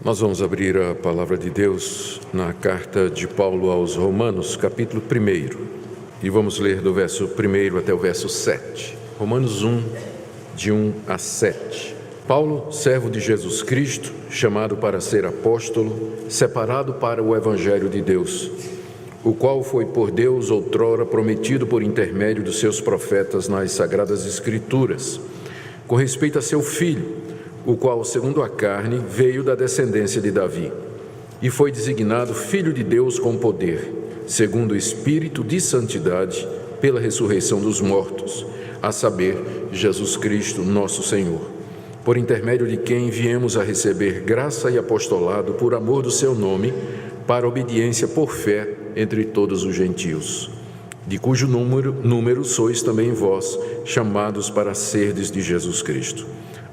Nós vamos abrir a palavra de Deus na carta de Paulo aos Romanos, capítulo 1, e vamos ler do verso 1 até o verso 7. Romanos 1, de 1 a 7. Paulo, servo de Jesus Cristo, chamado para ser apóstolo, separado para o Evangelho de Deus, o qual foi por Deus outrora prometido por intermédio dos seus profetas nas Sagradas Escrituras, com respeito a seu Filho, o qual, segundo a carne, veio da descendência de Davi, e foi designado Filho de Deus com poder, segundo o Espírito de Santidade, pela ressurreição dos mortos, a saber, Jesus Cristo, nosso Senhor, por intermédio de quem viemos a receber graça e apostolado por amor do seu nome, para obediência por fé entre todos os gentios, de cujo número sois também vós, chamados para serdes de Jesus Cristo.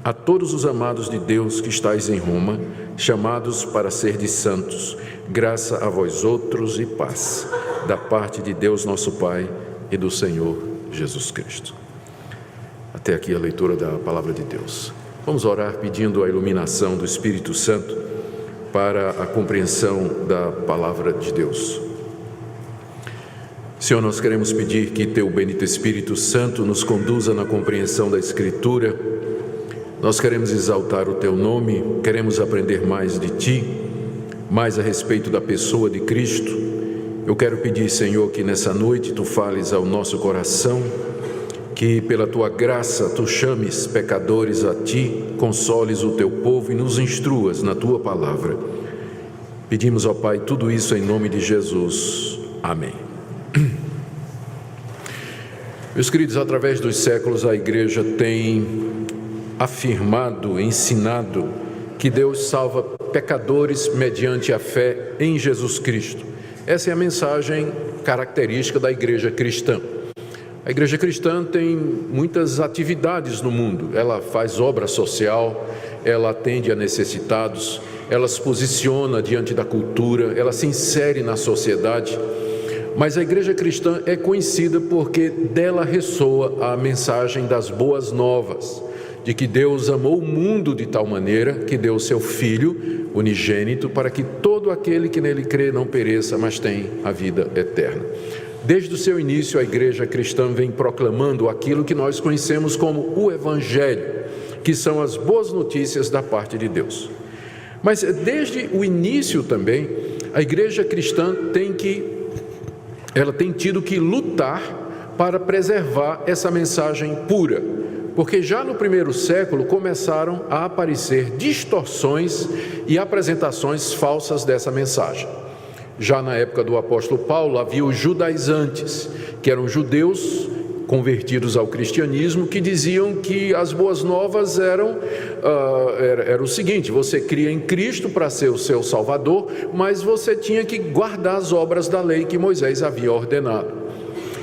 A todos os amados de Deus que estáis em Roma, chamados para serdes santos, graça a vós outros e paz, da parte de Deus nosso Pai e do Senhor Jesus Cristo. Até aqui a leitura da palavra de Deus. Vamos orar pedindo a iluminação do Espírito Santo para a compreensão da palavra de Deus. Senhor, nós queremos pedir que Teu bendito Espírito Santo nos conduza na compreensão da Escritura. Nós queremos exaltar o Teu nome, queremos aprender mais de Ti, mais a respeito da pessoa de Cristo. Eu quero pedir, Senhor, que nessa noite Tu fales ao nosso coração, que pela Tua graça Tu chames pecadores a Ti, consoles o Teu povo e nos instruas na Tua palavra. Pedimos, ó Pai, tudo isso em nome de Jesus. Amém. Meus queridos, através dos séculos a Igreja tem afirmado, ensinado que Deus salva pecadores mediante a fé em Jesus Cristo. Essa é a mensagem característica da Igreja cristã. A Igreja cristã tem muitas atividades no mundo. Ela faz obra social, ela atende a necessitados, ela se posiciona diante da cultura, ela se insere na sociedade. Mas a Igreja cristã é conhecida porque dela ressoa a mensagem das boas novas, de que Deus amou o mundo de tal maneira que deu o seu Filho unigênito para que todo aquele que nele crê não pereça, mas tenha a vida eterna. Desde o seu início, a Igreja cristã vem proclamando aquilo que nós conhecemos como o Evangelho, que são as boas notícias da parte de Deus. Mas desde o início também, a Igreja cristã tem tido que lutar para preservar essa mensagem pura, porque já no primeiro século começaram a aparecer distorções e apresentações falsas dessa mensagem. Já na época do apóstolo Paulo havia os judaizantes, que eram judeus convertidos ao cristianismo, que diziam que as boas novas era o seguinte: você cria em Cristo para ser o seu Salvador, mas você tinha que guardar as obras da lei que Moisés havia ordenado.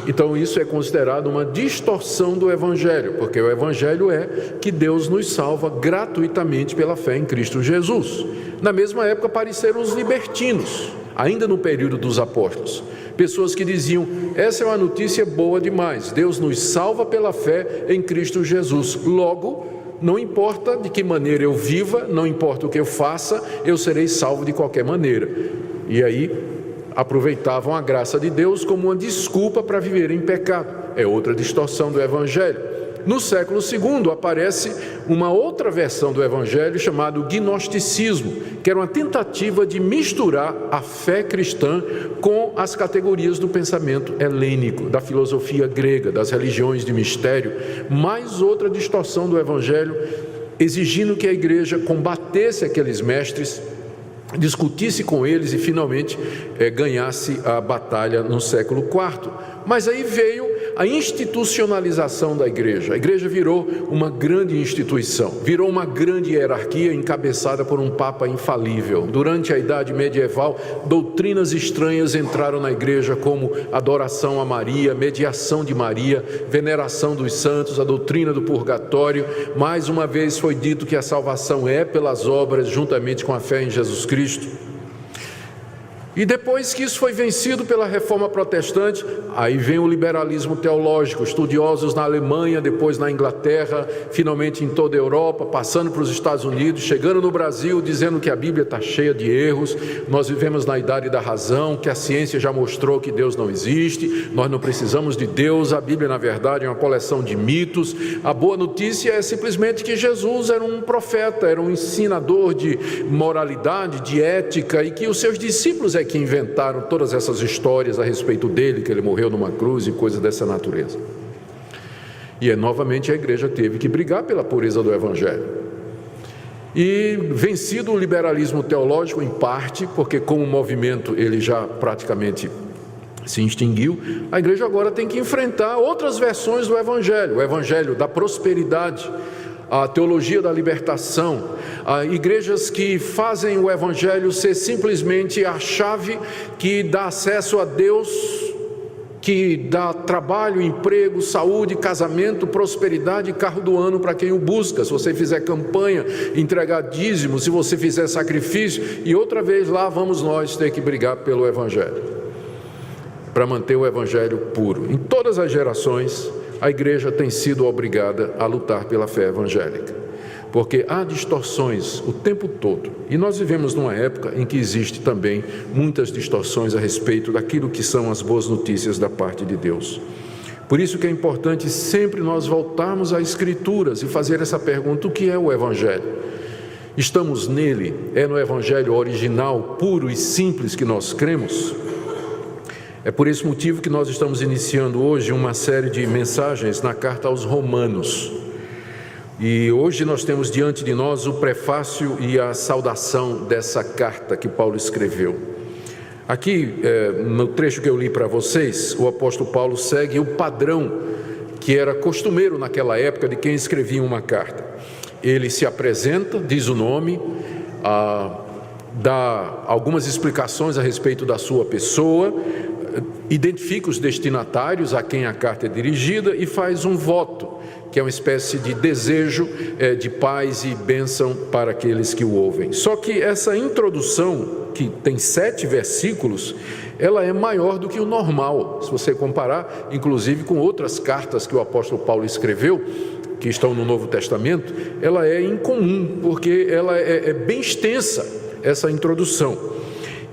Então isso é considerado uma distorção do Evangelho, porque o Evangelho é que Deus nos salva gratuitamente pela fé em Cristo Jesus. Na mesma época apareceram os libertinos, ainda no período dos apóstolos, pessoas que diziam: essa é uma notícia boa demais, Deus nos salva pela fé em Cristo Jesus, logo, não importa de que maneira eu viva, não importa o que eu faça, eu serei salvo de qualquer maneira. E aí aproveitavam a graça de Deus como uma desculpa para viver em pecado. É outra distorção do Evangelho. No século II aparece uma outra versão do Evangelho chamado gnosticismo, que era uma tentativa de misturar a fé cristã com as categorias do pensamento helênico, da filosofia grega, das religiões de mistério. Mais outra distorção do Evangelho, exigindo que a Igreja combatesse aqueles mestres, discutisse com eles e finalmente ganhasse a batalha no século IV. Mas aí veio a institucionalização da Igreja. A Igreja virou uma grande instituição, virou uma grande hierarquia encabeçada por um Papa infalível. Durante a Idade Medieval, doutrinas estranhas entraram na Igreja, como adoração a Maria, mediação de Maria, veneração dos santos, a doutrina do purgatório. Mais uma vez foi dito que a salvação é pelas obras, juntamente com a fé em Jesus Cristo. E depois que isso foi vencido pela Reforma Protestante, aí vem o liberalismo teológico, estudiosos na Alemanha, depois na Inglaterra, finalmente em toda a Europa, passando para os Estados Unidos, chegando no Brasil, dizendo que a Bíblia está cheia de erros, nós vivemos na idade da razão, que a ciência já mostrou que Deus não existe, nós não precisamos de Deus, a Bíblia na verdade é uma coleção de mitos. A boa notícia é simplesmente que Jesus era um profeta, era um ensinador de moralidade, de ética, e que os seus discípulos que inventaram todas essas histórias a respeito dele, que ele morreu numa cruz e coisas dessa natureza. E novamente a igreja teve que brigar pela pureza do Evangelho. E vencido o liberalismo teológico em parte, porque como movimento ele já praticamente se extinguiu, a igreja agora tem que enfrentar outras versões do Evangelho, o Evangelho da prosperidade, a teologia da libertação, igrejas que fazem o Evangelho ser simplesmente a chave que dá acesso a Deus, que dá trabalho, emprego, saúde, casamento, prosperidade e carro do ano para quem o busca. Se você fizer campanha, entregar dízimo, se você fizer sacrifício, e outra vez lá vamos nós ter que brigar pelo Evangelho, para manter o Evangelho puro. Em todas as gerações, a igreja tem sido obrigada a lutar pela fé evangélica, porque há distorções o tempo todo, e nós vivemos numa época em que existe também muitas distorções a respeito daquilo que são as boas notícias da parte de Deus. Por isso que é importante sempre nós voltarmos às Escrituras e fazer essa pergunta: o que é o Evangelho? Estamos nele? É no Evangelho original, puro e simples que nós cremos? É por esse motivo que nós estamos iniciando hoje uma série de mensagens na carta aos Romanos. E hoje nós temos diante de nós o prefácio e a saudação dessa carta que Paulo escreveu. Aqui, no trecho que eu li para vocês, o apóstolo Paulo segue o padrão que era costumeiro naquela época de quem escrevia uma carta. Ele se apresenta, diz o nome, dá algumas explicações a respeito da sua pessoa, identifica os destinatários a quem a carta é dirigida e faz um voto, que é uma espécie de desejo de paz e bênção para aqueles que o ouvem. Só que essa introdução, que tem 7 versículos, ela é maior do que o normal, se você comparar, inclusive, com outras cartas que o apóstolo Paulo escreveu, que estão no Novo Testamento. Ela é incomum, porque ela é bem extensa, essa introdução.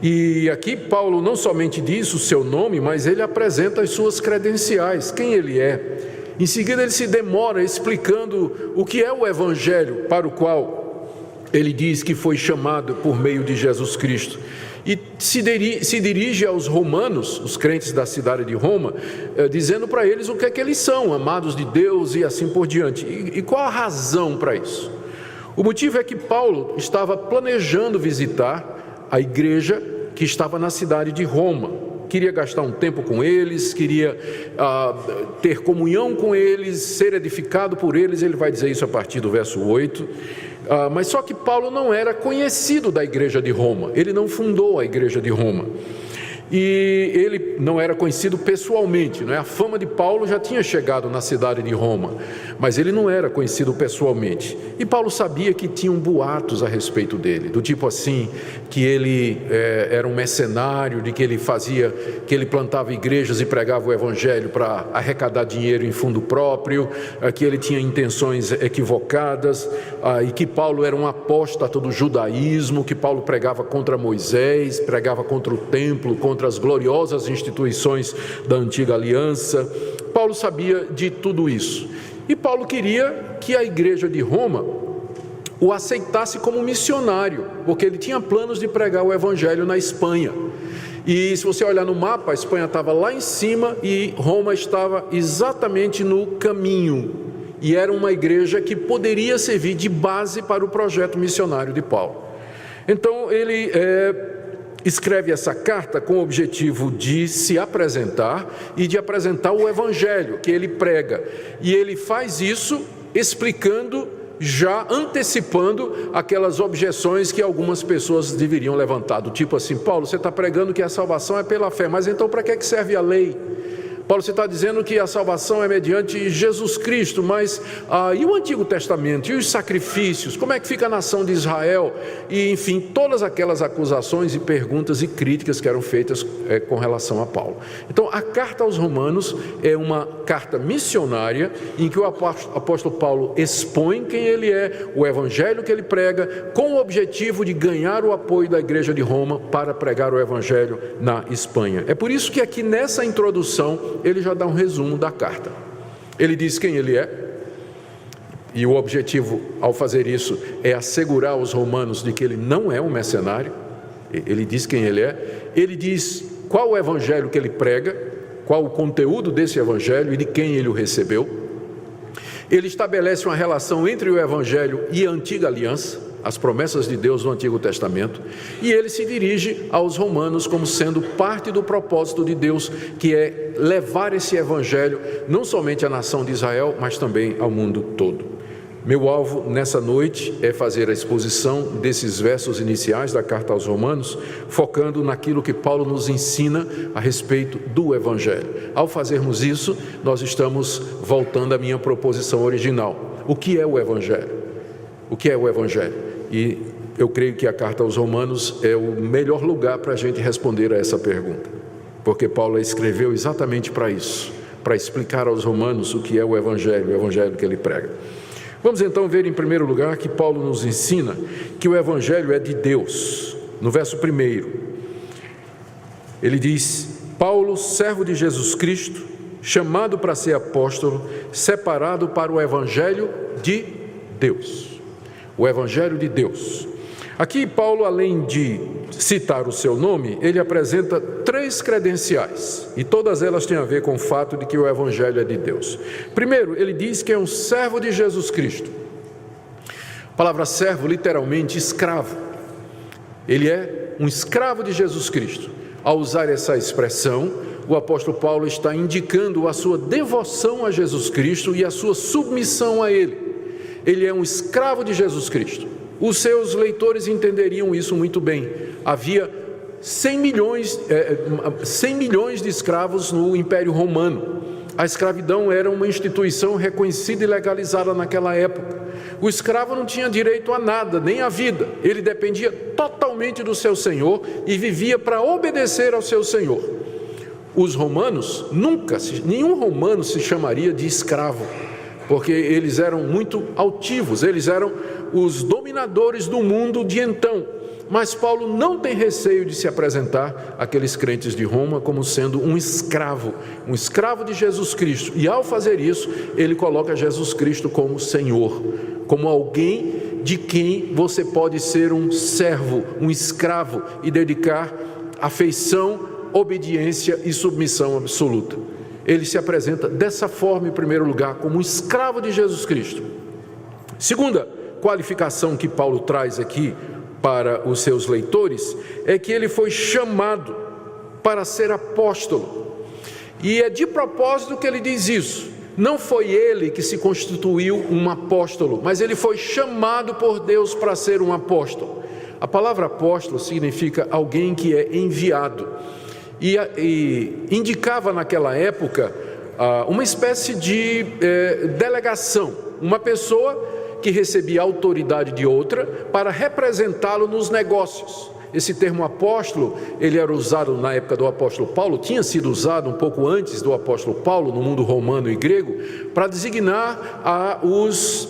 E aqui Paulo não somente diz o seu nome, mas ele apresenta as suas credenciais, quem ele é. Em seguida ele se demora explicando o que é o Evangelho para o qual ele diz que foi chamado por meio de Jesus Cristo. E se dirige aos romanos, os crentes da cidade de Roma, dizendo para eles o que é que eles são, amados de Deus e assim por diante. E qual a razão para isso? O motivo é que Paulo estava planejando visitar a igreja que estava na cidade de Roma. Queria gastar um tempo com eles, queria ter comunhão com eles, ser edificado por eles. Ele vai dizer isso a partir do verso 8. Mas só que Paulo não era conhecido da igreja de Roma, ele não fundou a igreja de Roma. E ele não era conhecido pessoalmente, não é? A fama de Paulo já tinha chegado na cidade de Roma, mas ele não era conhecido pessoalmente. E Paulo sabia que tinham boatos a respeito dele, do tipo assim, que ele era um mercenário, de que ele plantava igrejas e pregava o evangelho para arrecadar dinheiro em fundo próprio, que ele tinha intenções equivocadas, e que Paulo era um apóstata do judaísmo, que Paulo pregava contra Moisés, pregava contra o templo, contra as gloriosas instituições da antiga aliança. Paulo sabia de tudo isso. E Paulo queria que a igreja de Roma o aceitasse como missionário, porque ele tinha planos de pregar o evangelho na Espanha. E se você olhar no mapa, a Espanha estava lá em cima e Roma estava exatamente no caminho. E era uma igreja que poderia servir de base para o projeto missionário de Paulo. Então ele escreve essa carta com o objetivo de se apresentar e de apresentar o evangelho que ele prega. E ele faz isso explicando, já antecipando aquelas objeções que algumas pessoas deveriam levantar, do tipo assim: Paulo, você está pregando que a salvação é pela fé, mas então para que serve a lei? Paulo está dizendo que a salvação é mediante Jesus Cristo, mas e o Antigo Testamento, e os sacrifícios, como é que fica a nação de Israel? E enfim, todas aquelas acusações e perguntas e críticas que eram feitas com relação a Paulo. Então a carta aos Romanos é uma carta missionária, em que o apóstolo Paulo expõe quem ele é, o evangelho que ele prega, com o objetivo de ganhar o apoio da igreja de Roma para pregar o evangelho na Espanha. É por isso que aqui nessa introdução ele já dá um resumo da carta. Ele diz quem ele é, e o objetivo ao fazer isso é assegurar aos romanos de que ele não é um mercenário. Ele diz quem ele é, ele diz qual o evangelho que ele prega, qual o conteúdo desse evangelho e de quem ele o recebeu. Ele estabelece uma relação entre o evangelho e a antiga aliança, as promessas de Deus no Antigo Testamento, e ele se dirige aos romanos como sendo parte do propósito de Deus, que é levar esse evangelho não somente à nação de Israel, mas também ao mundo todo. Meu alvo nessa noite é fazer a exposição desses versos iniciais da carta aos Romanos, focando naquilo que Paulo nos ensina a respeito do evangelho. Ao fazermos isso, nós estamos voltando à minha proposição original. O que é o evangelho? O que é o evangelho? E eu creio que a carta aos Romanos é o melhor lugar para a gente responder a essa pergunta, porque Paulo escreveu exatamente para isso, para explicar aos romanos o que é o evangelho que ele prega. Vamos então ver em primeiro lugar que Paulo nos ensina que o evangelho é de Deus. No verso 1, ele diz: Paulo, servo de Jesus Cristo, chamado para ser apóstolo, separado para o evangelho de Deus. O evangelho de Deus. Aqui Paulo, além de citar o seu nome, ele apresenta 3 credenciais, e todas elas têm a ver com o fato de que o evangelho é de Deus. Primeiro, ele diz que é um servo de Jesus Cristo. A palavra servo, literalmente escravo. Ele é um escravo de Jesus Cristo. Ao usar essa expressão, o apóstolo Paulo está indicando a sua devoção a Jesus Cristo e a sua submissão a Ele. Ele é um escravo de Jesus Cristo. Os seus leitores entenderiam isso muito bem. Havia 100 milhões de escravos no Império Romano. A escravidão era uma instituição reconhecida e legalizada naquela época. O escravo não tinha direito a nada, nem à vida. Ele dependia totalmente do seu senhor e vivia para obedecer ao seu senhor. Os romanos, nenhum romano se chamaria de escravo, porque eles eram muito altivos, eles eram os dominadores do mundo de então. Mas Paulo não tem receio de se apresentar àqueles crentes de Roma como sendo um escravo de Jesus Cristo. E ao fazer isso, ele coloca Jesus Cristo como Senhor, como alguém de quem você pode ser um servo, um escravo e dedicar afeição, obediência e submissão absoluta. Ele se apresenta dessa forma, em primeiro lugar, como um escravo de Jesus Cristo. Segunda qualificação que Paulo traz aqui para os seus leitores é que ele foi chamado para ser apóstolo. E é de propósito que ele diz isso. Não foi ele que se constituiu um apóstolo, mas ele foi chamado por Deus para ser um apóstolo. A palavra apóstolo significa alguém que é enviado. E indicava naquela época uma espécie de delegação, uma pessoa que recebia a autoridade de outra para representá-lo nos negócios. Esse termo apóstolo, ele era usado na época do apóstolo Paulo, tinha sido usado um pouco antes do apóstolo Paulo, no mundo romano e grego, para designar os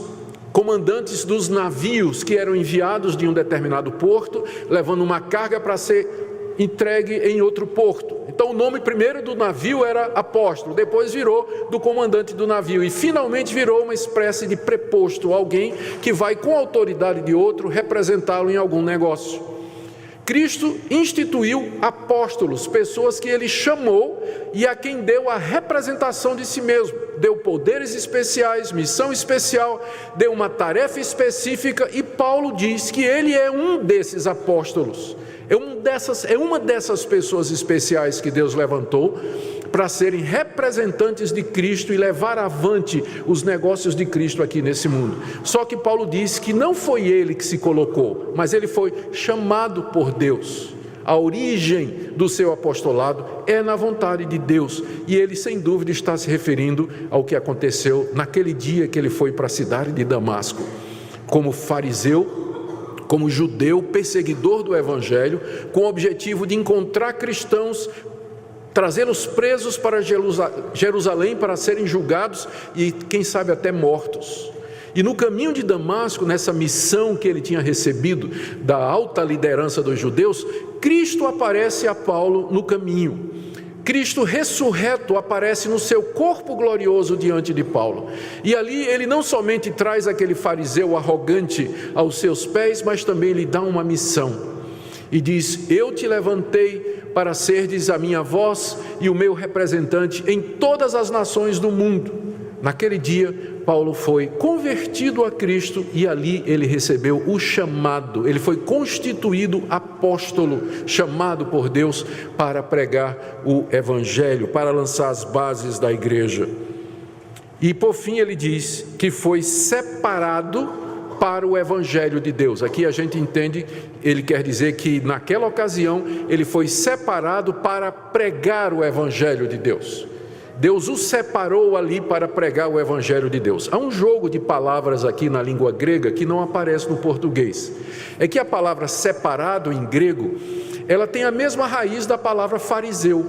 comandantes dos navios que eram enviados de um determinado porto, levando uma carga para ser entregue em outro porto. Então o nome primeiro do navio era apóstolo, depois virou do comandante do navio e finalmente virou uma espécie de preposto, alguém que vai com a autoridade de outro representá-lo em algum negócio. Cristo instituiu apóstolos, pessoas que ele chamou e a quem deu a representação de si mesmo, deu poderes especiais, missão especial, deu uma tarefa específica, e Paulo diz que ele é um desses apóstolos. É uma dessas pessoas especiais que Deus levantou para serem representantes de Cristo e levar avante os negócios de Cristo aqui nesse mundo. Só que Paulo diz que não foi ele que se colocou, mas ele foi chamado por Deus. a origem do seu apostolado é na vontade de Deus. E ele, sem dúvida, está se referindo ao que aconteceu naquele dia que ele foi para a cidade de Damasco. Como fariseu, como judeu, perseguidor do Evangelho, com o objetivo de encontrar cristãos, trazê-los presos para Jerusalém para serem julgados e, quem sabe, até mortos. E no caminho de Damasco, nessa missão que ele tinha recebido da alta liderança dos judeus, Cristo aparece a Paulo no caminho. Cristo ressurreto aparece no seu corpo glorioso diante de Paulo. E ali ele não somente traz aquele fariseu arrogante aos seus pés, mas também lhe dá uma missão. E diz: eu te levantei para serdes a minha voz e o meu representante em todas as nações do mundo. Naquele dia, Paulo foi convertido a Cristo e ali ele recebeu o chamado. Ele foi constituído apóstolo, chamado por Deus para pregar o Evangelho, para lançar as bases da igreja. E por fim ele diz que foi separado para o Evangelho de Deus. Aqui a gente entende, ele quer dizer que naquela ocasião ele foi separado para pregar o Evangelho de Deus. Deus o separou ali para pregar o Evangelho de Deus. Há um jogo de palavras aqui na língua grega que não aparece no português. É que a palavra separado em grego, ela tem a mesma raiz da palavra fariseu.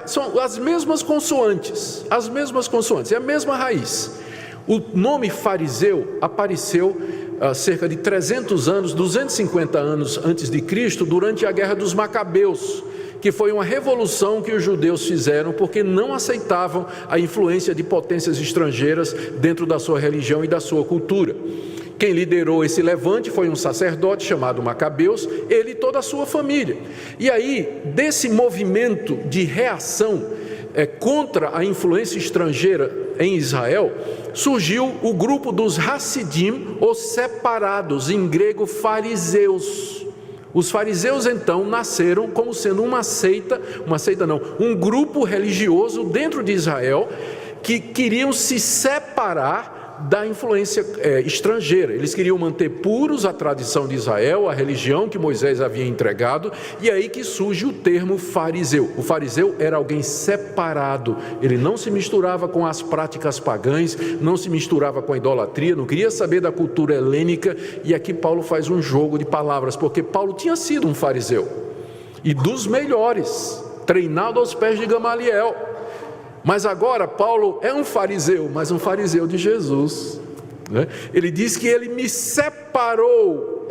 São as mesmas consoantes, é a mesma raiz. O nome fariseu apareceu há cerca de 300 anos, 250 anos antes de Cristo, durante a Guerra dos Macabeus, que foi uma revolução que os judeus fizeram porque não aceitavam a influência de potências estrangeiras dentro da sua religião e da sua cultura. Quem liderou esse levante foi um sacerdote chamado Macabeus, ele e toda a sua família. E aí, desse movimento de reação contra a influência estrangeira em Israel, surgiu o grupo dos Hassidim, os separados, em grego fariseus. Os fariseus então nasceram como sendo um grupo religioso dentro de Israel que queriam se separar da influência estrangeira. Eles queriam manter puros a tradição de Israel, a religião que Moisés havia entregado, e é aí que surge o termo fariseu. O fariseu era alguém separado, ele não se misturava com as práticas pagãs, não se misturava com a idolatria, não queria saber da cultura helênica, e aqui Paulo faz um jogo de palavras, porque Paulo tinha sido um fariseu, e dos melhores, treinado aos pés de Gamaliel. Mas agora Paulo é um fariseu, mas um fariseu de Jesus, né? Ele diz que ele me separou,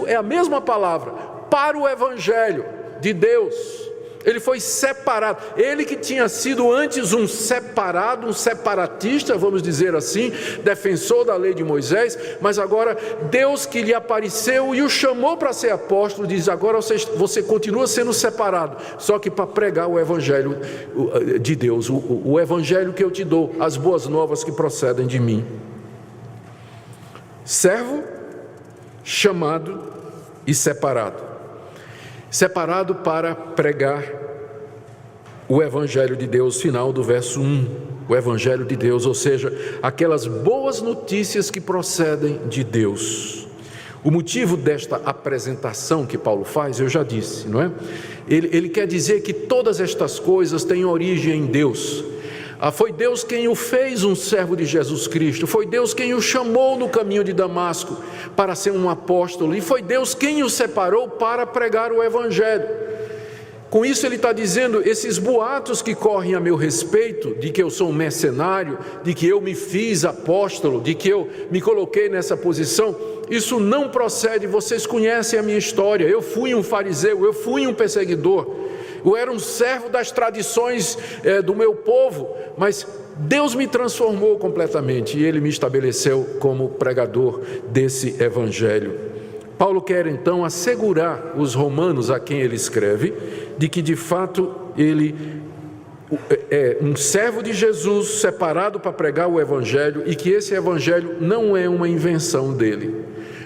é a mesma palavra, para o Evangelho de Deus. Ele foi separado, ele que tinha sido antes um separado, um separatista, vamos dizer assim, defensor da lei de Moisés, mas agora Deus que lhe apareceu e o chamou para ser apóstolo, diz: agora você continua sendo separado, só que para pregar o Evangelho de Deus, o Evangelho que eu te dou, as boas novas que procedem de mim. Servo, chamado e separado para pregar o Evangelho de Deus, final do verso 1, o Evangelho de Deus, ou seja, aquelas boas notícias que procedem de Deus. O motivo desta apresentação que Paulo faz, eu já disse, não é? Ele quer dizer que todas estas coisas têm origem em Deus. Foi Deus quem o fez um servo de Jesus Cristo, foi Deus quem o chamou no caminho de Damasco para ser um apóstolo, e foi Deus quem o separou para pregar o Evangelho. Com isso ele está dizendo: esses boatos que correm a meu respeito, de que eu sou um mercenário, de que eu me fiz apóstolo, de que eu me coloquei nessa posição, isso não procede. Vocês conhecem a minha história, eu fui um fariseu, eu fui um perseguidor, eu era um servo das tradições do meu povo, mas Deus me transformou completamente e Ele me estabeleceu como pregador desse Evangelho. Paulo quer então assegurar os romanos a quem ele escreve de que de fato ele é um servo de Jesus separado para pregar o Evangelho e que esse Evangelho não é uma invenção dele,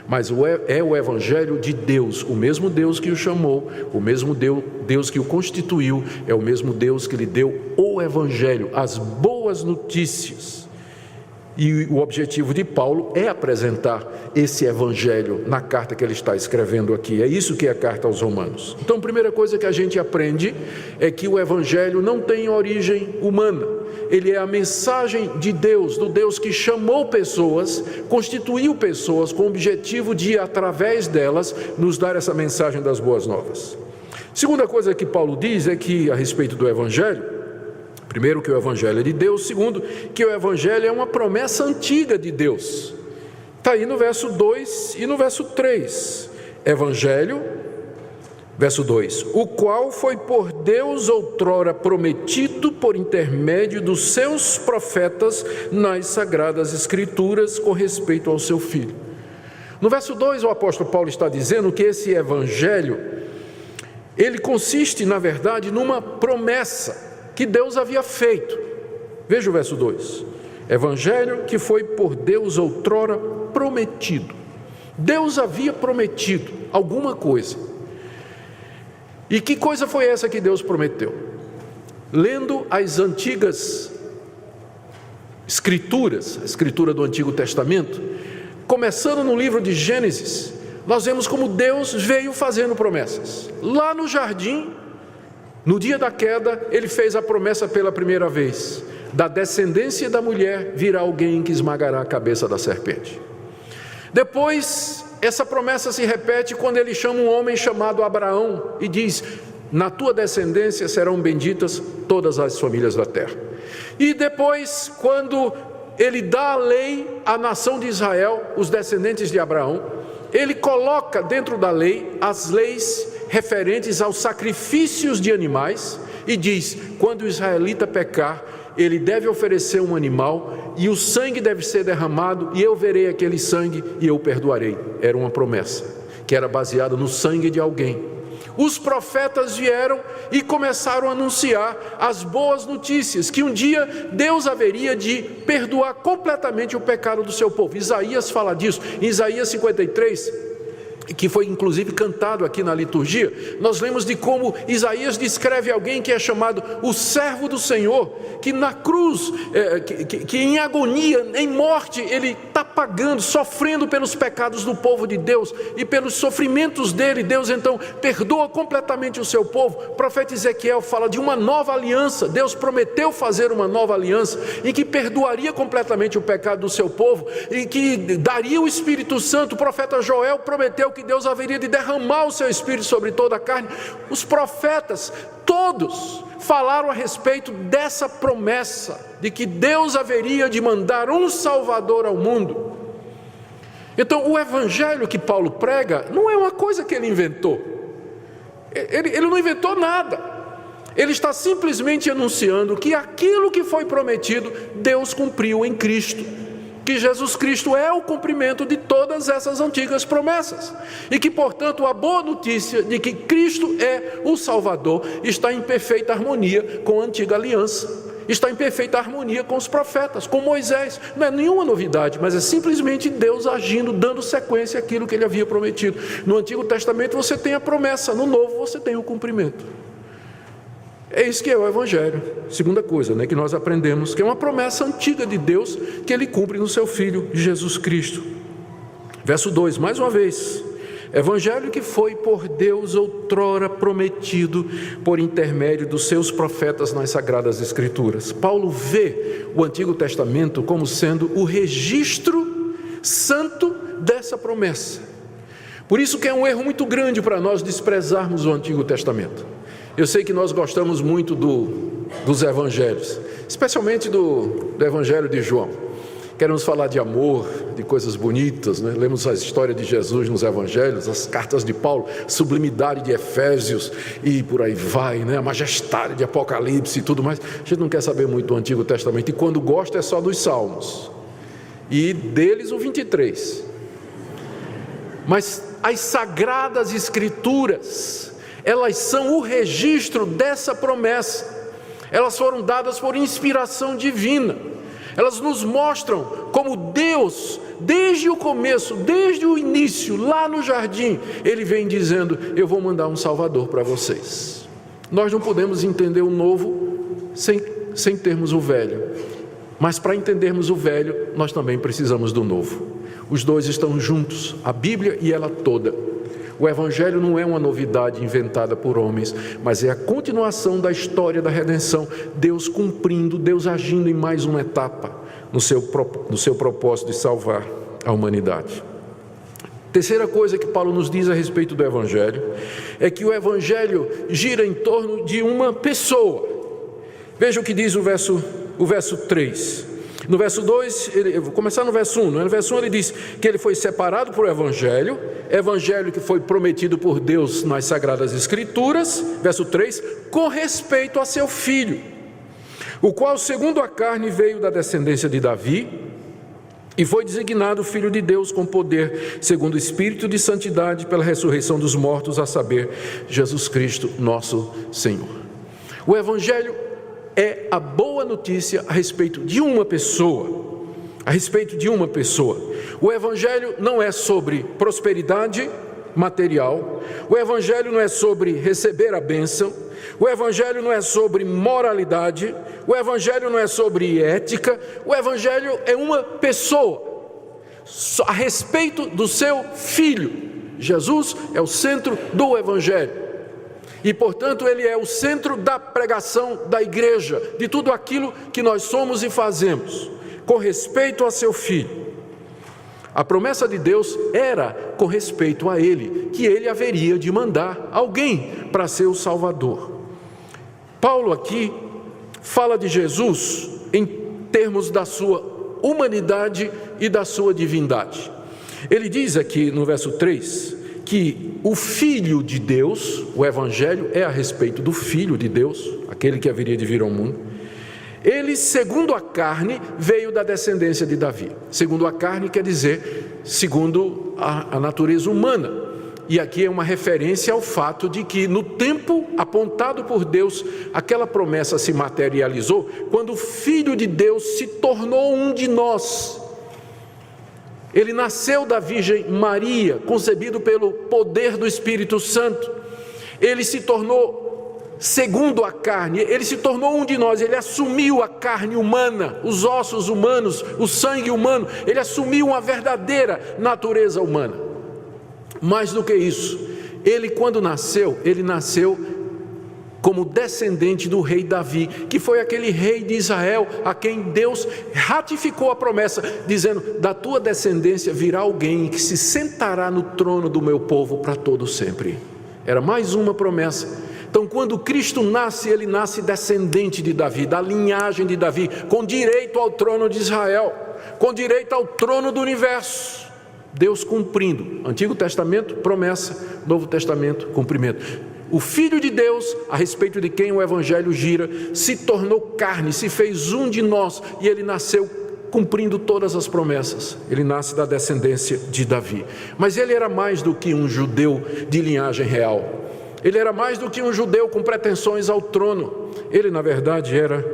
mas é o Evangelho de Deus, o mesmo Deus que o chamou, o mesmo Deus que o constituiu, é o mesmo Deus que lhe deu o Evangelho, as boas notícias. E o objetivo de Paulo é apresentar esse evangelho na carta que ele está escrevendo aqui. É isso que é a carta aos Romanos. Então, a primeira coisa que a gente aprende é que o evangelho não tem origem humana. Ele é a mensagem de Deus, do Deus que chamou pessoas, constituiu pessoas com o objetivo de, através delas, nos dar essa mensagem das boas novas. Segunda coisa que Paulo diz é que, a respeito do evangelho, primeiro, que o evangelho é de Deus. Segundo, que o evangelho é uma promessa antiga de Deus. Está aí no verso 2 e no verso 3. Evangelho, verso 2: o qual foi por Deus outrora prometido por intermédio dos seus profetas nas sagradas escrituras com respeito ao seu Filho. No verso 2, o apóstolo Paulo está dizendo que esse evangelho, ele consiste, na verdade, numa promessa que Deus havia feito. Veja o verso 2: evangelho que foi por Deus outrora prometido. Deus havia prometido alguma coisa. E que coisa foi essa que Deus prometeu? Lendo as antigas escrituras, a escritura do Antigo Testamento, começando no livro de Gênesis, nós vemos como Deus veio fazendo promessas. Lá no jardim, no dia da queda, ele fez a promessa pela primeira vez: da descendência da mulher virá alguém que esmagará a cabeça da serpente. Depois, essa promessa se repete quando ele chama um homem chamado Abraão e diz: na tua descendência serão benditas todas as famílias da terra. E depois, quando ele dá a lei à nação de Israel, os descendentes de Abraão, ele coloca dentro da lei as leis referentes aos sacrifícios de animais e diz: quando o israelita pecar, ele deve oferecer um animal e o sangue deve ser derramado, e eu verei aquele sangue e eu perdoarei. Era uma promessa que era baseada no sangue de alguém. Os profetas vieram e começaram a anunciar as boas notícias, que um dia Deus haveria de perdoar completamente o pecado do seu povo. Isaías fala disso, em Isaías 53, que foi inclusive cantado aqui na liturgia. Nós lemos de como Isaías descreve alguém que é chamado o servo do Senhor, que na cruz, que em agonia, em morte, ele está pagando, sofrendo pelos pecados do povo de Deus e pelos sofrimentos dele. Deus então perdoa completamente o seu povo. O profeta Ezequiel fala de uma nova aliança. Deus prometeu fazer uma nova aliança em que perdoaria completamente o pecado do seu povo e que daria o Espírito Santo. O profeta Joel prometeu que Deus haveria de derramar o seu Espírito sobre toda a carne. Os profetas, todos, falaram a respeito dessa promessa, de que Deus haveria de mandar um Salvador ao mundo. Então, o evangelho que Paulo prega não é uma coisa que ele inventou. Ele não inventou nada. Ele está simplesmente anunciando que aquilo que foi prometido, Deus cumpriu em Cristo. Que Jesus Cristo é o cumprimento de todas essas antigas promessas. E que, portanto, a boa notícia de que Cristo é o Salvador está em perfeita harmonia com a antiga aliança. Está em perfeita harmonia com os profetas, com Moisés. Não é nenhuma novidade, mas é simplesmente Deus agindo, dando sequência àquilo que ele havia prometido. No Antigo Testamento você tem a promessa, no Novo você tem o cumprimento. É isso que é o evangelho. Segunda coisa, que nós aprendemos, que é uma promessa antiga de Deus, que ele cumpre no seu Filho Jesus Cristo. Verso 2, mais uma vez: evangelho que foi por Deus outrora prometido por intermédio dos seus profetas nas sagradas escrituras. Paulo vê o Antigo Testamento como sendo o registro santo dessa promessa. Por isso que é um erro muito grande para nós desprezarmos o Antigo Testamento. Eu sei que nós gostamos muito dos evangelhos, especialmente do evangelho de João. Queremos falar de amor, de coisas bonitas, Lemos a história de Jesus nos evangelhos, as cartas de Paulo, sublimidade de Efésios e por aí vai, A majestade de Apocalipse e tudo mais. A gente não quer saber muito do Antigo Testamento, e quando gosta é só dos Salmos, e deles o 23. Mas as sagradas escrituras, elas são o registro dessa promessa. Elas foram dadas por inspiração divina. Elas nos mostram como Deus, desde o começo, desde o início, lá no jardim, Ele vem dizendo: eu vou mandar um Salvador para vocês. Nós não podemos entender o novo sem termos o velho. Mas para entendermos o velho, nós também precisamos do novo. Os dois estão juntos, a Bíblia e ela toda. O Evangelho não é uma novidade inventada por homens, mas é a continuação da história da redenção, Deus cumprindo, Deus agindo em mais uma etapa no seu propósito de salvar a humanidade. Terceira coisa que Paulo nos diz a respeito do Evangelho é que o Evangelho gira em torno de uma pessoa. Veja o que diz o verso 3. No verso 2, eu vou começar no verso 1. No verso 1 ele diz que ele foi separado por Evangelho que foi prometido por Deus nas Sagradas Escrituras. Verso 3, com respeito a seu filho, o qual segundo a carne veio da descendência de Davi, e foi designado Filho de Deus com poder, segundo o Espírito de santidade, pela ressurreição dos mortos, a saber, Jesus Cristo, nosso Senhor. O Evangelho é a boa notícia a respeito de uma pessoa. A respeito de uma pessoa. O Evangelho não é sobre prosperidade material. O Evangelho não é sobre receber a bênção. O Evangelho não é sobre moralidade. O Evangelho não é sobre ética. O Evangelho é uma pessoa. A respeito do seu Filho. Jesus é o centro do Evangelho. E, portanto, ele é o centro da pregação da igreja, de tudo aquilo que nós somos e fazemos, com respeito a seu Filho. A promessa de Deus era com respeito a ele, que ele haveria de mandar alguém para ser o Salvador. Paulo aqui fala de Jesus em termos da sua humanidade e da sua divindade. Ele diz aqui no verso 3, que o Filho de Deus, o Evangelho é a respeito do Filho de Deus, aquele que haveria de vir ao mundo. Ele, segundo a carne, veio da descendência de Davi. Segundo a carne quer dizer, segundo a natureza humana. E aqui é uma referência ao fato de que no tempo apontado por Deus, aquela promessa se materializou, quando o Filho de Deus se tornou um de nós. Ele nasceu da Virgem Maria, concebido pelo poder do Espírito Santo. Ele se tornou, segundo a carne, ele se tornou um de nós. Ele assumiu a carne humana, os ossos humanos, o sangue humano. Ele assumiu uma verdadeira natureza humana. Mais do que isso, ele quando nasceu, ele nasceu como descendente do rei Davi, que foi aquele rei de Israel a quem Deus ratificou a promessa, dizendo: da tua descendência virá alguém que se sentará no trono do meu povo para todo sempre. Era mais uma promessa. Então, quando Cristo nasce, ele nasce descendente de Davi, da linhagem de Davi, com direito ao trono de Israel, com direito ao trono do universo. Deus cumprindo. Antigo Testamento, promessa. Novo Testamento, cumprimento. O Filho de Deus, a respeito de quem o Evangelho gira, se tornou carne, se fez um de nós, e ele nasceu cumprindo todas as promessas. Ele nasce da descendência de Davi. Mas ele era mais do que um judeu de linhagem real. Ele era mais do que um judeu com pretensões ao trono. Ele, na verdade, era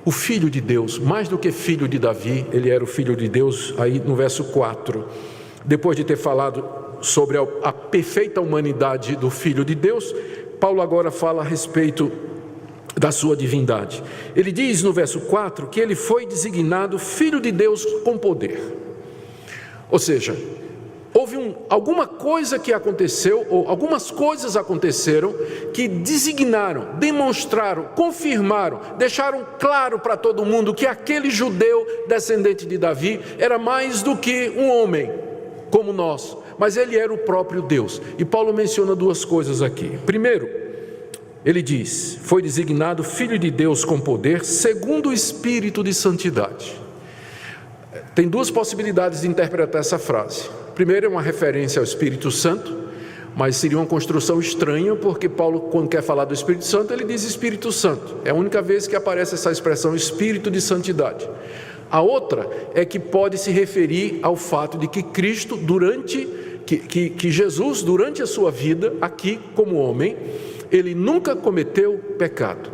o Filho de Deus. Mais do que filho de Davi, ele era o Filho de Deus. Aí no verso 4, depois de ter falado sobre a perfeita humanidade do Filho de Deus, Paulo agora fala a respeito da sua divindade. Ele diz no verso 4 que ele foi designado Filho de Deus com poder. Ou seja, houve alguma coisa que aconteceu, ou algumas coisas aconteceram que designaram, demonstraram, confirmaram, deixaram claro para todo mundo que aquele judeu descendente de Davi era mais do que um homem como nós, mas ele era o próprio Deus. E Paulo menciona duas coisas aqui. Primeiro, ele diz: foi designado Filho de Deus com poder, segundo o Espírito de santidade. Tem duas possibilidades de interpretar essa frase. Primeiro, é uma referência ao Espírito Santo, mas seria uma construção estranha, porque Paulo, quando quer falar do Espírito Santo, ele diz Espírito Santo. É a única vez que aparece essa expressão, Espírito de santidade. A outra é que pode se referir ao fato de que Cristo, que Jesus, durante a sua vida, aqui como homem, ele nunca cometeu pecado.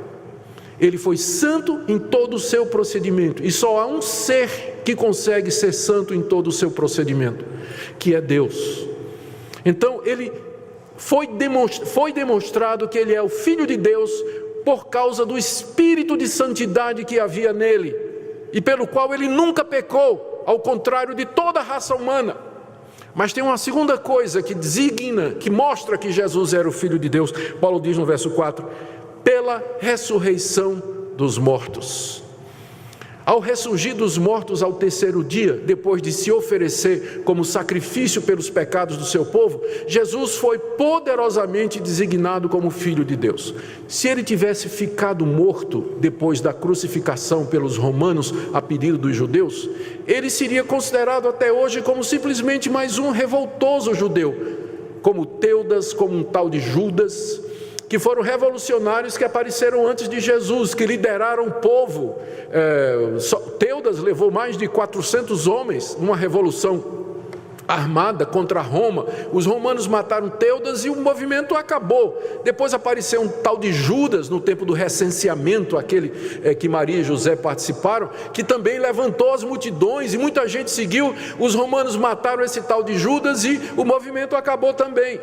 Ele foi santo em todo o seu procedimento. E só há um ser que consegue ser santo em todo o seu procedimento, que é Deus. Então, ele foi demonstrado que ele é o Filho de Deus por causa do Espírito de santidade que havia nele. e pelo qual ele nunca pecou, ao contrário de toda a raça humana. Mas tem uma segunda coisa que designa, que mostra que Jesus era o Filho de Deus. Paulo diz no verso 4, pela ressurreição dos mortos. Ao ressurgir dos mortos ao terceiro dia, depois de se oferecer como sacrifício pelos pecados do seu povo, Jesus foi poderosamente designado como Filho de Deus. Se ele tivesse ficado morto depois da crucificação pelos romanos a pedido dos judeus, ele seria considerado até hoje como simplesmente mais um revoltoso judeu, como Teudas, como um tal de Judas, que foram revolucionários que apareceram antes de Jesus, que lideraram o povo. Teudas levou mais de 400 homens numa revolução armada contra Roma. Os romanos mataram Teudas e o movimento acabou. Depois apareceu um tal de Judas no tempo do recenseamento, aquele que Maria e José participaram, que também levantou as multidões e muita gente seguiu. Os romanos mataram esse tal de Judas e o movimento acabou também.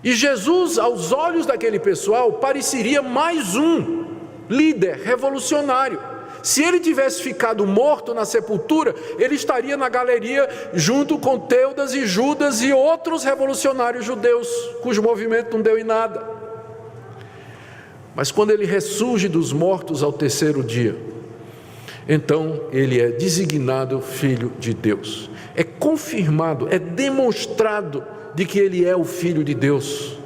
E Jesus, aos olhos daquele pessoal, pareceria mais um líder revolucionário. Se ele tivesse ficado morto na sepultura, ele estaria na galeria junto com Teudas e Judas e outros revolucionários judeus, cujo movimento não deu em nada. Mas quando ele ressurge dos mortos ao terceiro dia, então ele é designado Filho de Deus. É confirmado, é demonstrado de que ele é o Filho de Deus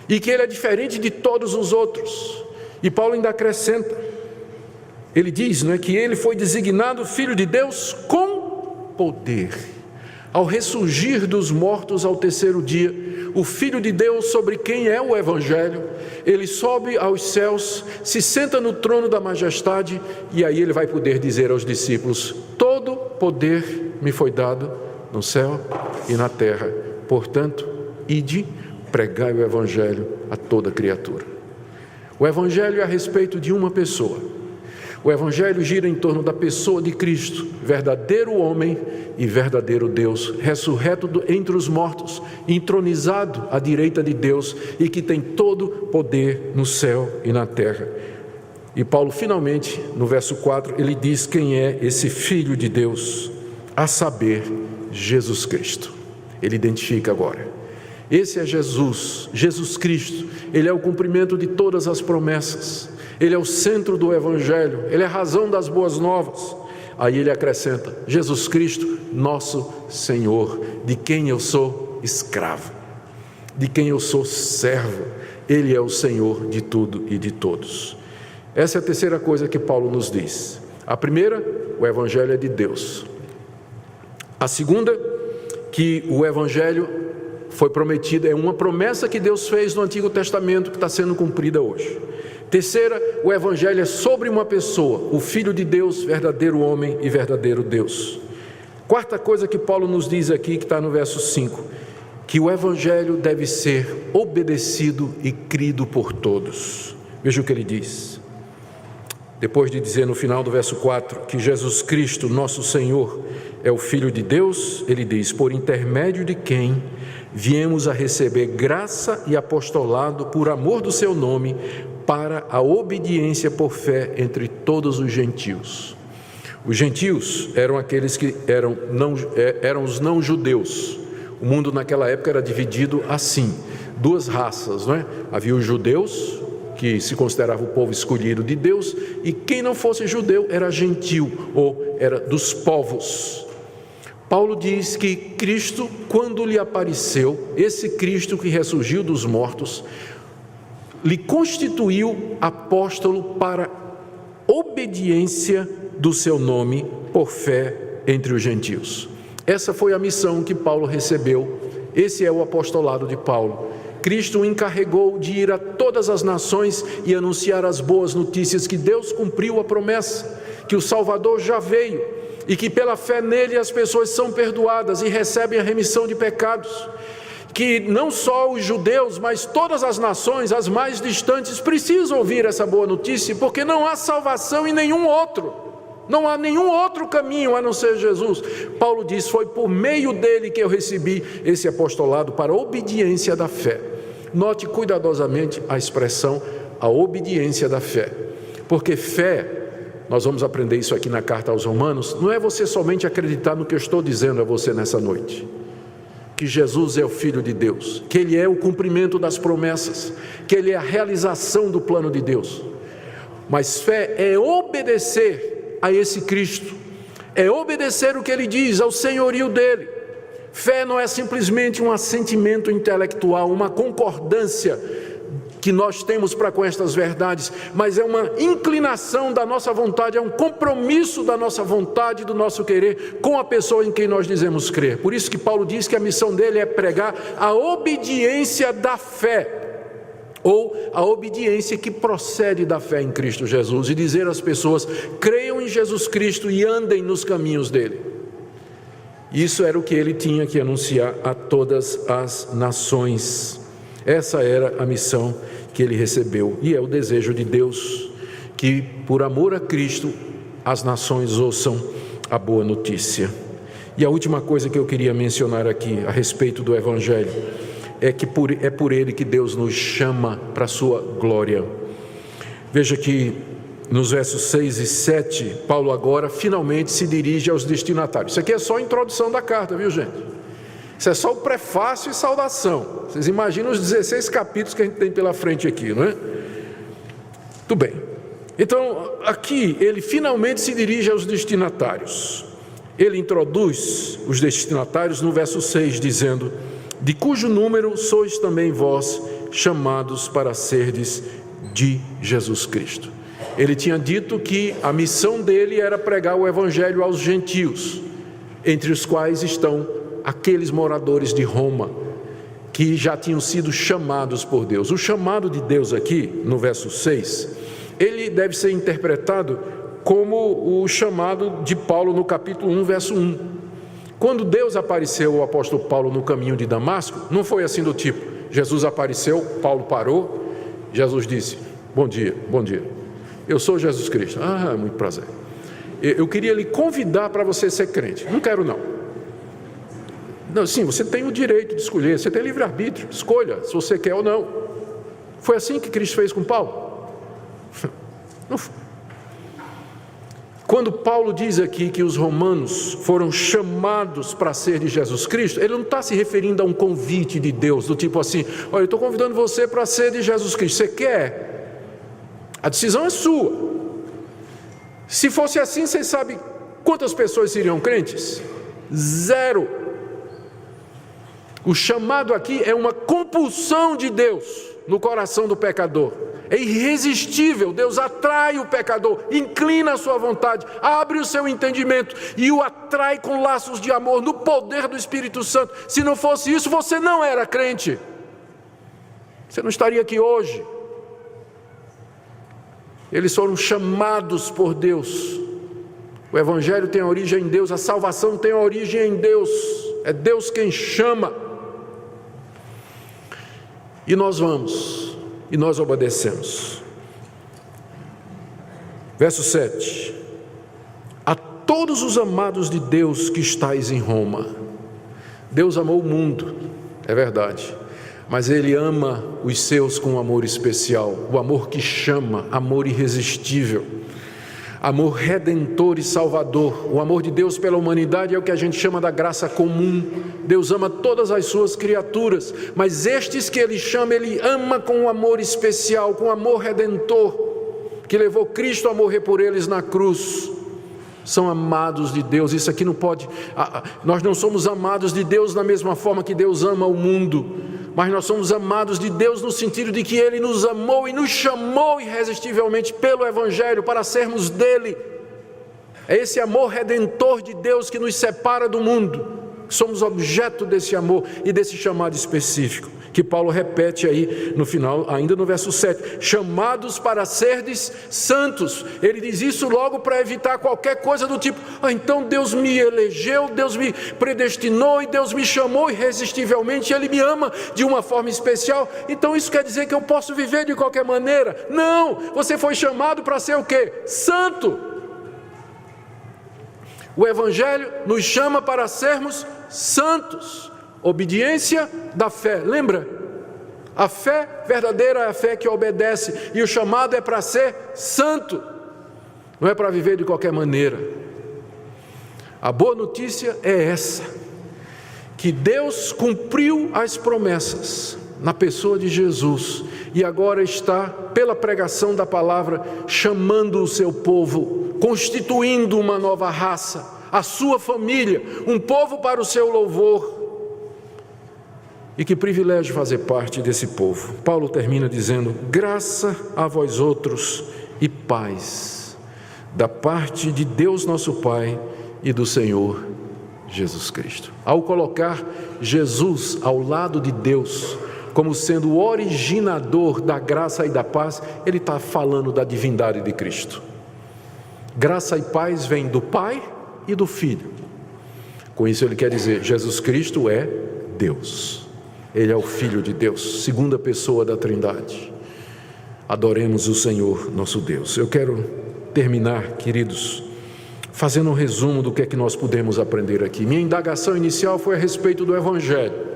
e que ele é diferente de todos os outros. E Paulo ainda acrescenta, ele diz, que ele foi designado Filho de Deus com poder. Ao ressurgir dos mortos ao terceiro dia, o Filho de Deus, sobre quem é o Evangelho, ele sobe aos céus, se senta no trono da majestade, e aí ele vai poder dizer aos discípulos, todo poder me foi dado no céu e na terra. Portanto, ide, pregai o Evangelho a toda criatura. O Evangelho é a respeito de uma pessoa. O Evangelho gira em torno da pessoa de Cristo, verdadeiro homem e verdadeiro Deus, ressurreto entre os mortos, entronizado à direita de Deus e que tem todo poder no céu e na terra. E Paulo, finalmente, no verso 4, ele diz quem é esse Filho de Deus, a saber, Jesus Cristo. Ele identifica agora. Esse é Jesus, Jesus Cristo. Ele é o cumprimento de todas as promessas. Ele é o centro do Evangelho. Ele é a razão das boas novas. Aí ele acrescenta, Jesus Cristo, nosso Senhor, de quem eu sou escravo, de quem eu sou servo. Ele é o Senhor de tudo e de todos. Essa é a terceira coisa que Paulo nos diz. A primeira, o Evangelho é de Deus. A segunda, que o Evangelho foi prometido, é uma promessa que Deus fez no Antigo Testamento que está sendo cumprida hoje. Terceira, o Evangelho é sobre uma pessoa, o Filho de Deus, verdadeiro homem e verdadeiro Deus. Quarta coisa que Paulo nos diz aqui, que está no verso 5, que o Evangelho deve ser obedecido e crido por todos. Veja o que ele diz. Depois de dizer no final do verso 4 que Jesus Cristo, nosso Senhor, é o Filho de Deus, ele diz, por intermédio de quem viemos a receber graça e apostolado por amor do seu nome, para a obediência por fé entre todos os gentios. Os gentios eram aqueles que eram os não-judeus. O mundo naquela época era dividido assim, duas raças, não é? Havia os judeus, que se considerava o povo escolhido de Deus, e quem não fosse judeu era gentil, ou era dos povos. Paulo diz que Cristo, quando lhe apareceu, esse Cristo que ressurgiu dos mortos, lhe constituiu apóstolo para obediência do seu nome por fé entre os gentios. Essa foi a missão que Paulo recebeu, esse é o apostolado de Paulo. Cristo o encarregou de ir a todas as nações e anunciar as boas notícias que Deus cumpriu a promessa, que o Salvador já veio e que pela fé nele as pessoas são perdoadas e recebem a remissão de pecados, que não só os judeus, mas todas as nações, as mais distantes, precisam ouvir essa boa notícia, porque não há salvação em nenhum outro, não há nenhum outro caminho a não ser Jesus. Paulo diz, foi por meio dele que eu recebi esse apostolado para a obediência da fé. Note cuidadosamente a expressão, a obediência da fé, porque fé nós vamos aprender isso aqui na carta aos Romanos, não é você somente acreditar no que eu estou dizendo a você nessa noite, que Jesus é o Filho de Deus, que Ele é o cumprimento das promessas, que Ele é a realização do plano de Deus, mas fé é obedecer a esse Cristo, é obedecer o que Ele diz, ao senhorio dEle. Fé não é simplesmente um assentimento intelectual, uma concordância que nós temos para com estas verdades, mas é uma inclinação da nossa vontade, é um compromisso da nossa vontade, do nosso querer com a pessoa em quem nós dizemos crer. Por isso que Paulo diz que a missão dele é pregar a obediência da fé, ou a obediência que procede da fé em Cristo Jesus, e dizer às pessoas: creiam em Jesus Cristo e andem nos caminhos dele. Isso era o que ele tinha que anunciar a todas as nações. Essa era a missão que ele recebeu, e é o desejo de Deus que, por amor a Cristo, as nações ouçam a boa notícia. E a última coisa que eu queria mencionar aqui a respeito do Evangelho é que é por ele que Deus nos chama para a sua glória. Veja que nos versos 6 e 7, Paulo agora finalmente se dirige aos destinatários. Isso aqui é só a introdução da carta, viu, gente? Isso é só o prefácio e saudação. Vocês imaginam os 16 capítulos que a gente tem pela frente aqui, não é? Tudo bem. Então, aqui ele finalmente se dirige aos destinatários. Ele introduz os destinatários no verso 6, dizendo: de cujo número sois também vós chamados para serdes de Jesus Cristo. Ele tinha dito que a missão dele era pregar o Evangelho aos gentios, entre os quais estão aqueles moradores de Roma, que já tinham sido chamados por Deus. O chamado de Deus aqui, no verso 6, ele deve ser interpretado como o chamado de Paulo no capítulo 1, verso 1. Quando Deus apareceu ao apóstolo Paulo no caminho de Damasco, não foi assim do tipo: Jesus apareceu, Paulo parou, Jesus disse: bom dia, eu sou Jesus Cristo. Ah, muito prazer. Eu queria lhe convidar para você ser crente. Não quero não. Não, sim, você tem o direito de escolher, você tem livre-arbítrio, escolha se você quer ou não. Foi assim que Cristo fez com Paulo? Não foi. Quando Paulo diz aqui que os romanos foram chamados para ser de Jesus Cristo, ele não está se referindo a um convite de Deus, do tipo assim: olha, eu estou convidando você para ser de Jesus Cristo, você quer? A decisão é sua. Se fosse assim, vocês sabem quantas pessoas seriam crentes? 0. O chamado aqui é uma compulsão de Deus no coração do pecador. É irresistível. Deus atrai o pecador, inclina a sua vontade, abre o seu entendimento e o atrai com laços de amor no poder do Espírito Santo. Se não fosse isso, você não era crente. Você não estaria aqui hoje. Eles foram chamados por Deus. O Evangelho tem origem em Deus, a salvação tem origem em Deus. É Deus quem chama. E nós vamos, e nós obedecemos. Verso 7. A todos os amados de Deus que estáis em Roma. Deus amou o mundo, é verdade, mas Ele ama os seus com um amor especial, o amor que chama, amor irresistível, amor redentor e salvador. O amor de Deus pela humanidade é o que a gente chama da graça comum. Deus ama todas as suas criaturas, mas estes que Ele chama, Ele ama com um amor especial, com um amor redentor, que levou Cristo a morrer por eles na cruz. São amados de Deus. Isso aqui não pode... Nós não somos amados de Deus da mesma forma que Deus ama o mundo, mas nós somos amados de Deus no sentido de que Ele nos amou e nos chamou irresistivelmente pelo Evangelho para sermos dEle. É esse amor redentor de Deus que nos separa do mundo. Somos objeto desse amor e desse chamado específico, que Paulo repete aí no final, ainda no verso 7, chamados para serdes santos. Ele diz isso logo para evitar qualquer coisa do tipo: então Deus me elegeu, Deus me predestinou e Deus me chamou irresistivelmente, Ele me ama de uma forma especial, então isso quer dizer que eu posso viver de qualquer maneira? Não, você foi chamado para ser o quê? Santo. O Evangelho nos chama para sermos santos. Obediência da fé, lembra? A fé verdadeira é a fé que obedece, e o chamado é para ser santo. não é para viver de qualquer maneira. A boa notícia é essa, que Deus cumpriu as promessas na pessoa de Jesus e agora está, pela pregação da palavra, chamando o seu povo, constituindo uma nova raça, a sua família, um povo para o seu louvor. E que privilégio fazer parte desse povo. Paulo termina dizendo: graça a vós outros e paz, da parte de Deus nosso Pai e do Senhor Jesus Cristo. Ao colocar Jesus ao lado de Deus, como sendo o originador da graça e da paz, ele está falando da divindade de Cristo. Graça e paz vem do Pai e do Filho. Com isso ele quer dizer, Jesus Cristo é Deus. Ele é o Filho de Deus, segunda pessoa da Trindade. Adoremos o Senhor nosso Deus. Eu quero terminar, queridos, fazendo um resumo do que é que nós podemos aprender aqui. Minha indagação inicial foi a respeito do Evangelho.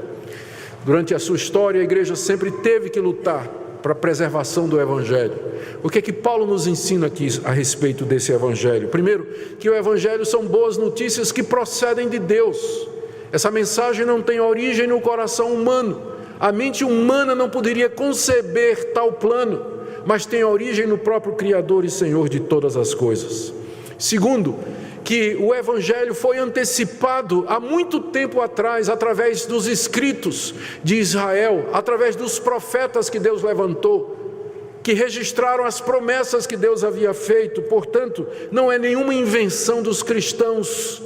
Durante a sua história, a igreja sempre teve que lutar para a preservação do Evangelho. O que é que Paulo nos ensina aqui a respeito desse Evangelho? Primeiro, que o Evangelho são boas notícias que procedem de Deus. Essa mensagem não tem origem no coração humano. A mente humana não poderia conceber tal plano, mas tem origem no próprio Criador e Senhor de todas as coisas. Segundo, que o Evangelho foi antecipado há muito tempo atrás, através dos escritos de Israel, através dos profetas que Deus levantou, que registraram as promessas que Deus havia feito. Portanto, não é nenhuma invenção dos cristãos.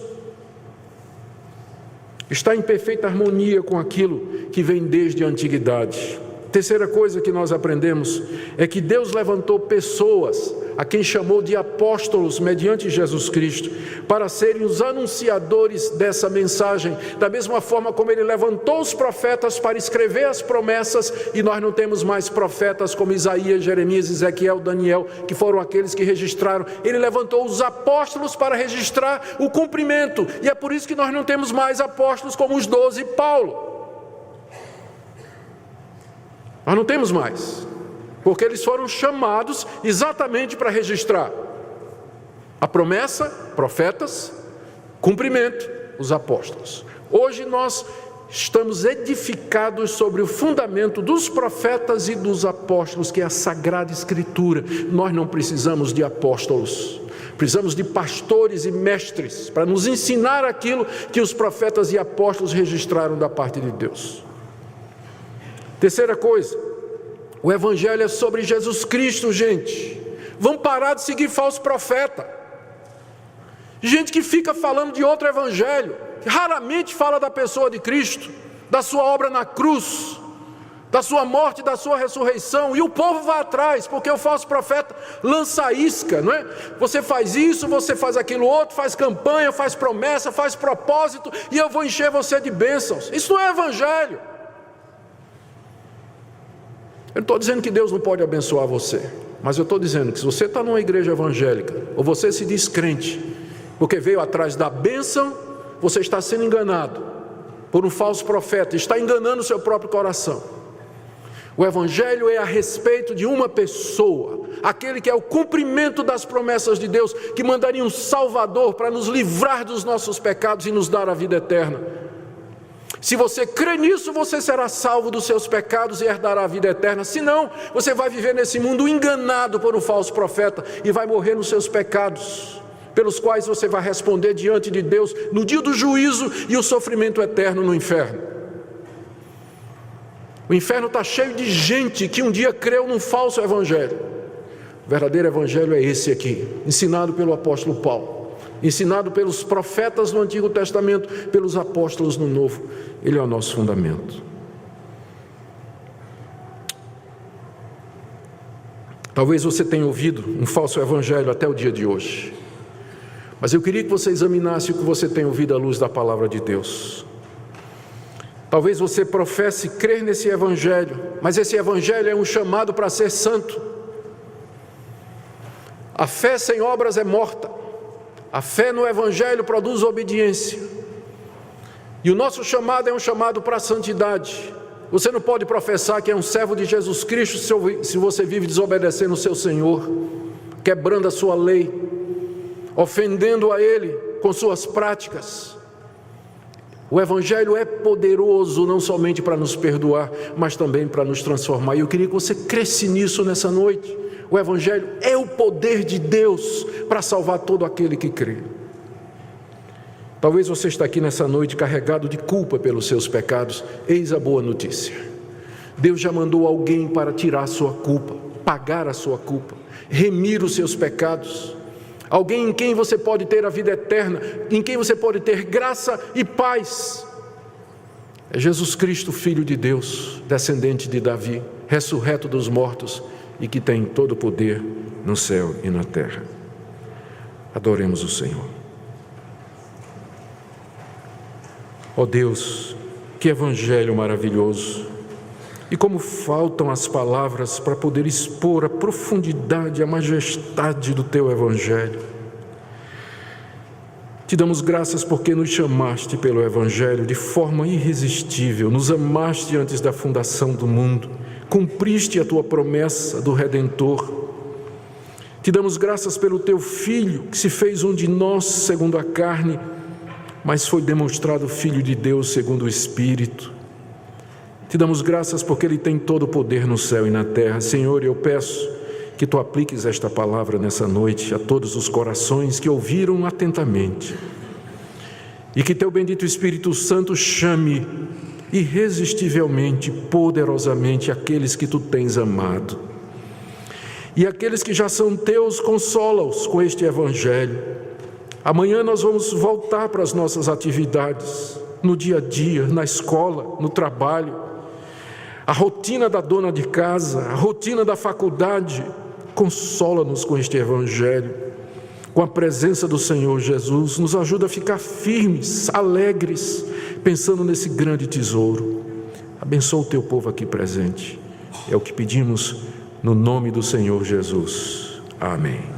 Está em perfeita harmonia com aquilo que vem desde a antiguidade. Terceira coisa que nós aprendemos é que Deus levantou pessoas, a quem chamou de apóstolos mediante Jesus Cristo, para serem os anunciadores dessa mensagem, da mesma forma como Ele levantou os profetas para escrever as promessas, e nós não temos mais profetas como Isaías, Jeremias, Ezequiel, Daniel, que foram aqueles que registraram. Ele levantou os apóstolos para registrar o cumprimento, e é por isso que nós não temos mais apóstolos como os 12 e Paulo. Nós não temos mais, porque eles foram chamados exatamente para registrar a promessa, profetas, cumprimento, os apóstolos. Hoje nós estamos edificados sobre o fundamento dos profetas e dos apóstolos, que é a Sagrada Escritura. Nós não precisamos de apóstolos, precisamos de pastores e mestres para nos ensinar aquilo que os profetas e apóstolos registraram da parte de Deus. Terceira coisa, o Evangelho é sobre Jesus Cristo, gente. Vamos parar de seguir falso profeta. Gente que fica falando de outro Evangelho, que raramente fala da pessoa de Cristo, da sua obra na cruz, da sua morte, da sua ressurreição, e o povo vai atrás, porque o falso profeta lança isca, não é? Você faz isso, você faz aquilo outro, faz campanha, faz promessa, faz propósito, e eu vou encher você de bênçãos. Isso não é Evangelho. Eu não estou dizendo que Deus não pode abençoar você, mas eu estou dizendo que se você está numa igreja evangélica, ou você se diz crente, porque veio atrás da bênção, você está sendo enganado por um falso profeta, está enganando o seu próprio coração. O Evangelho é a respeito de uma pessoa, aquele que é o cumprimento das promessas de Deus, que mandaria um Salvador para nos livrar dos nossos pecados e nos dar a vida eterna. Se você crê nisso, você será salvo dos seus pecados e herdará a vida eterna. Se não, você vai viver nesse mundo enganado por um falso profeta e vai morrer nos seus pecados, pelos quais você vai responder diante de Deus no dia do juízo e o sofrimento eterno no inferno. O inferno está cheio de gente que um dia creu num falso evangelho. O verdadeiro evangelho é esse aqui, ensinado pelo apóstolo Paulo, ensinado pelos profetas no Antigo Testamento, pelos apóstolos no Novo. Ele é o nosso fundamento. Talvez você tenha ouvido um falso evangelho até o dia de hoje, mas eu queria que você examinasse o que você tem ouvido à luz da palavra de Deus. Talvez você professe crer nesse evangelho, mas esse evangelho é um chamado para ser santo. A fé sem obras é morta. A fé no evangelho produz obediência. E o nosso chamado é um chamado para a santidade. Você não pode professar que é um servo de Jesus Cristo se você vive desobedecendo o seu Senhor, quebrando a sua lei, ofendendo a Ele com suas práticas. O Evangelho é poderoso não somente para nos perdoar, mas também para nos transformar. E eu queria que você cresce nisso nessa noite. O Evangelho é o poder de Deus para salvar todo aquele que crê. Talvez você está aqui nessa noite carregado de culpa pelos seus pecados. Eis a boa notícia. Deus já mandou alguém para tirar a sua culpa, pagar a sua culpa, remir os seus pecados. Alguém em quem você pode ter a vida eterna, em quem você pode ter graça e paz. É Jesus Cristo, Filho de Deus, descendente de Davi, ressurreto dos mortos e que tem todo o poder no céu e na terra. Adoremos o Senhor. Ó Deus, que evangelho maravilhoso! E como faltam as palavras para poder expor a profundidade, a majestade do Teu Evangelho. Te damos graças porque nos chamaste pelo Evangelho de forma irresistível, nos amaste antes da fundação do mundo, cumpriste a Tua promessa do Redentor. Te damos graças pelo Teu Filho, que se fez um de nós segundo a carne, mas foi demonstrado Filho de Deus segundo o Espírito. Te damos graças porque Ele tem todo o poder no céu e na terra. Senhor, eu peço que Tu apliques esta palavra nessa noite a todos os corações que ouviram atentamente. E que Teu bendito Espírito Santo chame irresistivelmente, poderosamente aqueles que Tu tens amado. E aqueles que já são Teus, consola-os com este Evangelho. Amanhã nós vamos voltar para as nossas atividades, no dia a dia, na escola, no trabalho. A rotina da dona de casa, a rotina da faculdade, consola-nos com este Evangelho, com a presença do Senhor Jesus, nos ajuda a ficar firmes, alegres, pensando nesse grande tesouro. Abençoa o Teu povo aqui presente, é o que pedimos no nome do Senhor Jesus. Amém.